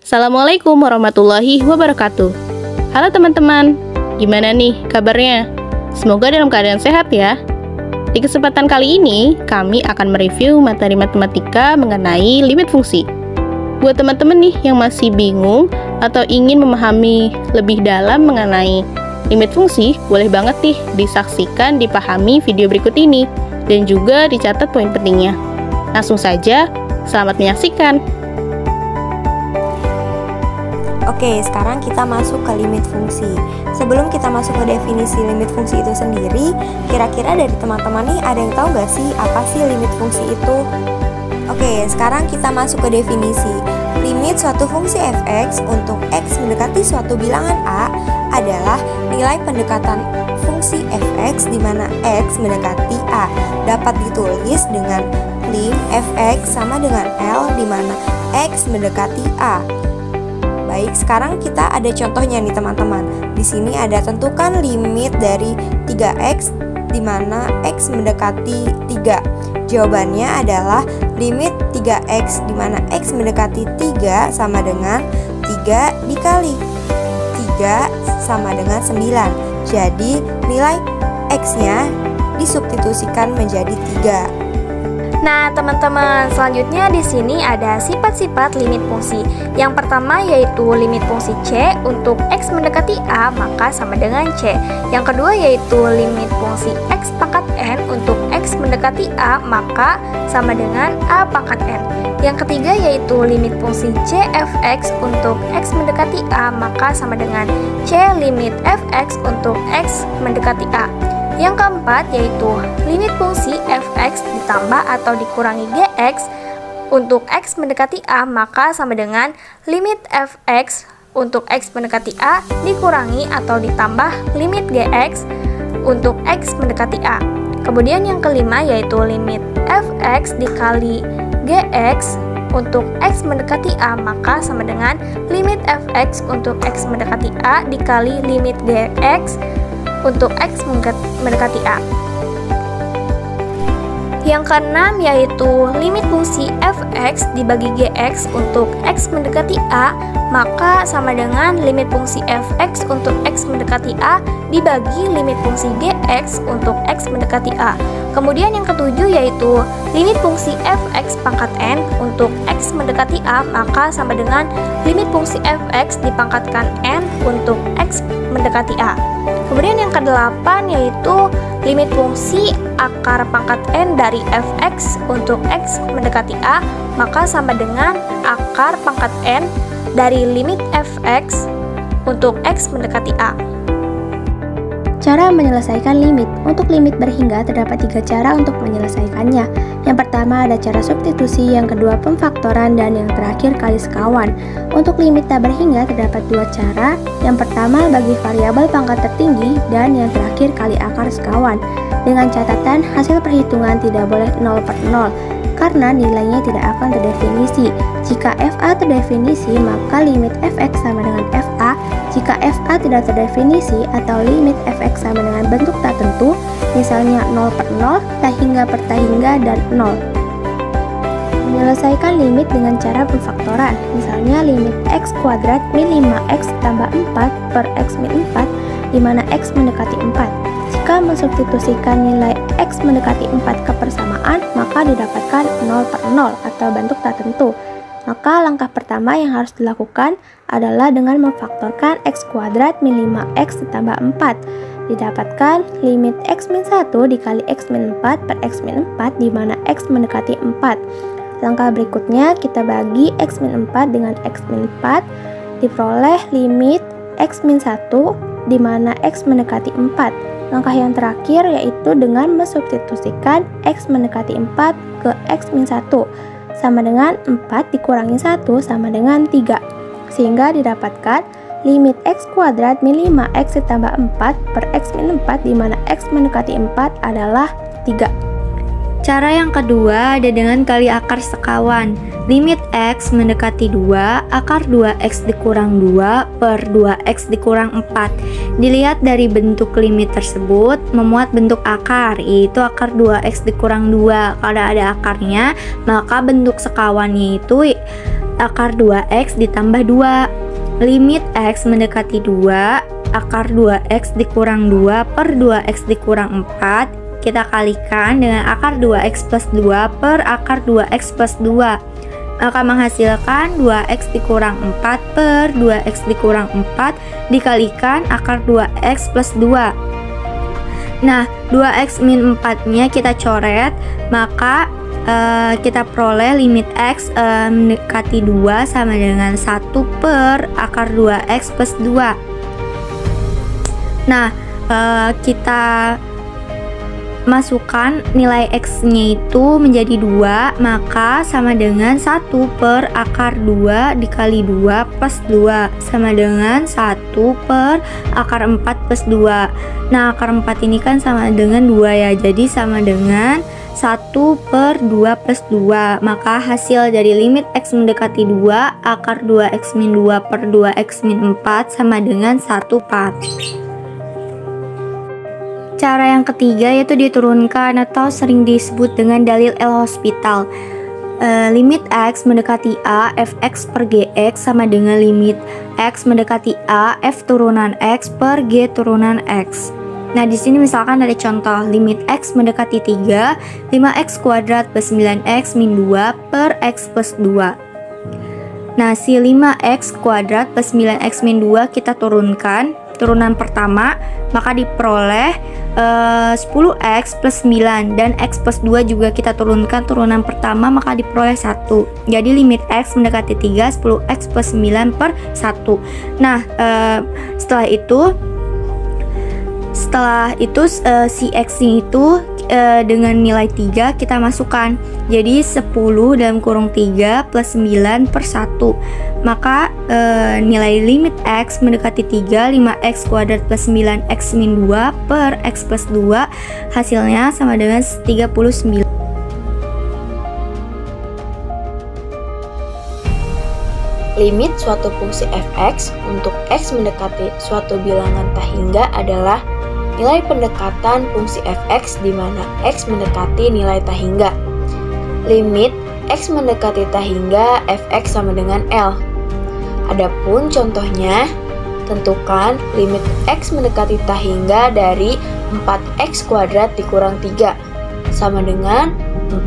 Assalamualaikum warahmatullahi wabarakatuh. Halo teman-teman, gimana nih kabarnya? Semoga dalam keadaan sehat ya. Di kesempatan kali ini, kami akan mereview materi matematika mengenai limit fungsi. Buat teman-teman nih yang masih bingung atau ingin memahami lebih dalam mengenai limit fungsi, boleh banget nih disaksikan, dipahami video berikut ini, dan juga dicatat poin pentingnya. Langsung saja, selamat menyaksikan. Oke, sekarang kita masuk ke limit fungsi. Sebelum kita masuk ke definisi limit fungsi itu sendiri, kira-kira dari teman-teman nih ada yang tahu nggak sih apa sih limit fungsi itu? Oke, sekarang kita masuk ke definisi. Limit suatu fungsi f(x) untuk x mendekati suatu bilangan a adalah nilai pendekatan fungsi f(x) di mana x mendekati a. Dapat ditulis dengan lim f(x) sama dengan L di mana x mendekati a. Baik, sekarang kita ada contohnya nih teman-teman. Di sini ada tentukan limit dari 3x di mana x mendekati 3. Jawabannya adalah limit 3x di mana x mendekati 3 sama dengan 3 dikali 3 sama dengan 9. Jadi nilai x-nya disubstitusikan menjadi 3. Nah, teman-teman, selanjutnya di sini ada sifat-sifat limit fungsi. Yang pertama yaitu limit fungsi C untuk x mendekati A maka sama dengan C. Yang kedua yaitu limit fungsi x pangkat N untuk x mendekati A maka sama dengan A pangkat N. Yang ketiga yaitu limit fungsi C f(x) untuk x mendekati A maka sama dengan C limit f(x) untuk x mendekati A. Yang keempat yaitu limit fungsi f(x) ditambah atau dikurangi gx untuk x mendekati A maka sama dengan limit f(x) untuk x mendekati A dikurangi atau ditambah limit gx untuk x mendekati A. Kemudian yang kelima yaitu limit f(x) dikali gx untuk x mendekati A maka sama dengan limit f(x) untuk x mendekati A dikali limit gx untuk x mendekati A. Yang keenam yaitu limit fungsi f(x) dibagi gx untuk x mendekati A maka sama dengan limit fungsi f(x) untuk x mendekati A dibagi limit fungsi gx untuk x mendekati A. Kemudian yang ketujuh yaitu limit fungsi f(x) pangkat n untuk x mendekati A maka sama dengan limit fungsi f(x) dipangkatkan n untuk x mendekati A. Kemudian yang kedelapan yaitu limit fungsi akar pangkat n dari f(x) untuk x mendekati A maka sama dengan akar pangkat n dari limit f(x) untuk x mendekati A. Cara menyelesaikan limit. Untuk limit berhingga terdapat 3 cara untuk menyelesaikannya. Yang pertama ada cara substitusi, yang kedua pemfaktoran, dan yang terakhir kali sekawan. Untuk limit tak berhingga terdapat 2 cara. Yang pertama bagi variabel pangkat tertinggi dan yang terakhir kali akar sekawan. Dengan catatan hasil perhitungan tidak boleh 0/0 karena nilainya tidak akan terdefinisi. Jika FA terdefinisi, maka limit fx sama dengan FA. Jika FA tidak terdefinisi atau limit fx sama dengan bentuk tak tentu, misalnya 0/0, tak hingga per tak hingga, dan 0. Menyelesaikan limit dengan cara pemfaktoran, misalnya limit x kuadrat min 5x tambah 4 per x min 4, di mana x mendekati 4. Jika mensubstitusikan nilai x mendekati 4 ke persamaan, maka didapatkan 0/0 atau bentuk tak tentu. Maka langkah pertama yang harus dilakukan adalah dengan memfaktorkan x kuadrat min 5x ditambah 4. Didapatkan limit x min 1 dikali x min 4 per x min 4 di mana x mendekati 4. Langkah berikutnya kita bagi x min 4 dengan x min 4, diperoleh limit x min 1 di mana x mendekati 4. Langkah yang terakhir yaitu dengan mensubstitusikan x mendekati 4 ke x min 1 sama dengan 4 dikurangi 1 sama dengan 3, sehingga didapatkan limit x kuadrat min 5x ditambah 4 per x min 4 di mana x mendekati 4 adalah 3. Cara yang kedua ada dengan kali akar sekawan. Limit x mendekati 2, akar 2x dikurang 2 per 2x dikurang 4. Dilihat dari bentuk limit tersebut memuat bentuk akar, yaitu akar 2x dikurang 2. Kalau ada akarnya, maka bentuk sekawannya itu akar 2x ditambah 2. Limit x mendekati 2, akar 2x dikurang 2 per 2x dikurang 4, kita kalikan dengan akar 2x plus 2 per akar 2x plus 2. Maka menghasilkan 2x dikurang 4 per 2x dikurang 4 dikalikan akar 2x plus 2. Nah, 2x min 4 nya kita coret, maka kita peroleh limit x mendekati 2 sama dengan 1 per akar 2x plus 2. Nah, kita masukkan nilai x-nya itu menjadi 2, maka sama dengan 1 per akar 2 dikali 2 plus 2 sama dengan 1 per akar 4 plus 2. Nah, akar 4 ini kan sama dengan 2 ya, jadi sama dengan 1 per 2 plus 2. Maka hasil dari limit x mendekati 2 akar 2x min 2 per 2x min 4 sama dengan 1 par. Cara yang ketiga yaitu diturunkan atau sering disebut dengan dalil L'Hospital. Limit x mendekati a fx per gx sama dengan limit x mendekati a f turunan x per g turunan x. Nah, di sini misalkan ada contoh limit x mendekati 3, 5x kuadrat plus 9x min 2 per x plus 2. Nah, si 5x kuadrat plus 9x min 2 kita turunkan, turunan pertama, maka diperoleh 10x plus 9, dan x plus 2 juga kita turunkan turunan pertama, maka diperoleh 1. Jadi limit x mendekati 3, 10x plus 9 per 1. Nah, setelah itu si x-nya itu dengan nilai 3 kita masukkan. Jadi 10 dalam kurung 3 plus 9 per 1. Maka nilai limit x mendekati 3, 5x kuadrat plus 9x min 2 per x plus 2 hasilnya sama dengan 39. Limit suatu fungsi fx untuk x mendekati suatu bilangan tak hingga adalah nilai pendekatan fungsi fx di mana x mendekati nilai tak hingga. Limit x mendekati tak hingga fx sama dengan L. Adapun contohnya, tentukan limit x mendekati tak hingga dari 4x kuadrat dikurang 3 sama dengan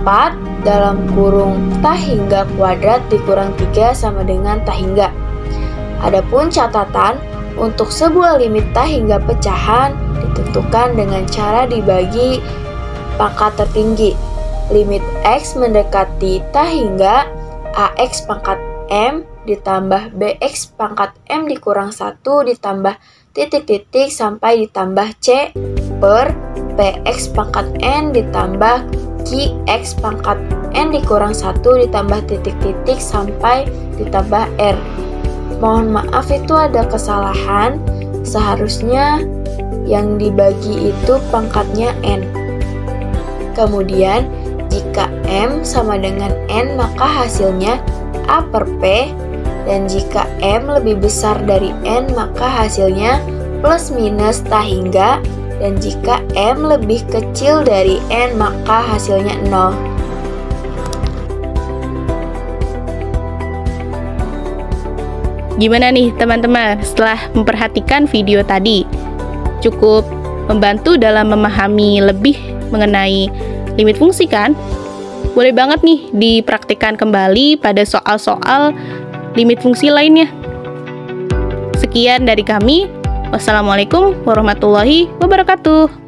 4 dalam kurung tak hingga kuadrat dikurang 3 sama dengan tak hingga. Adapun catatan, untuk sebuah limit tak hingga pecahan ditentukan dengan cara dibagi pangkat tertinggi. Limit x mendekati tak hingga ax pangkat m ditambah bx pangkat m dikurang 1 ditambah titik-titik sampai ditambah c per px pangkat n ditambah qx pangkat n dikurang 1 ditambah titik-titik sampai ditambah r. Mohon maaf, itu ada kesalahan, seharusnya yang dibagi itu pangkatnya n. Kemudian jika m sama dengan n maka hasilnya a per p, dan jika m lebih besar dari n maka hasilnya plus minus tak hingga, dan jika m lebih kecil dari n maka hasilnya 0. Gimana nih teman-teman setelah memperhatikan video tadi? Cukup membantu dalam memahami lebih mengenai limit fungsi kan? Boleh banget nih dipraktikkan kembali pada soal-soal limit fungsi lainnya. Sekian dari kami. Wassalamualaikum warahmatullahi wabarakatuh.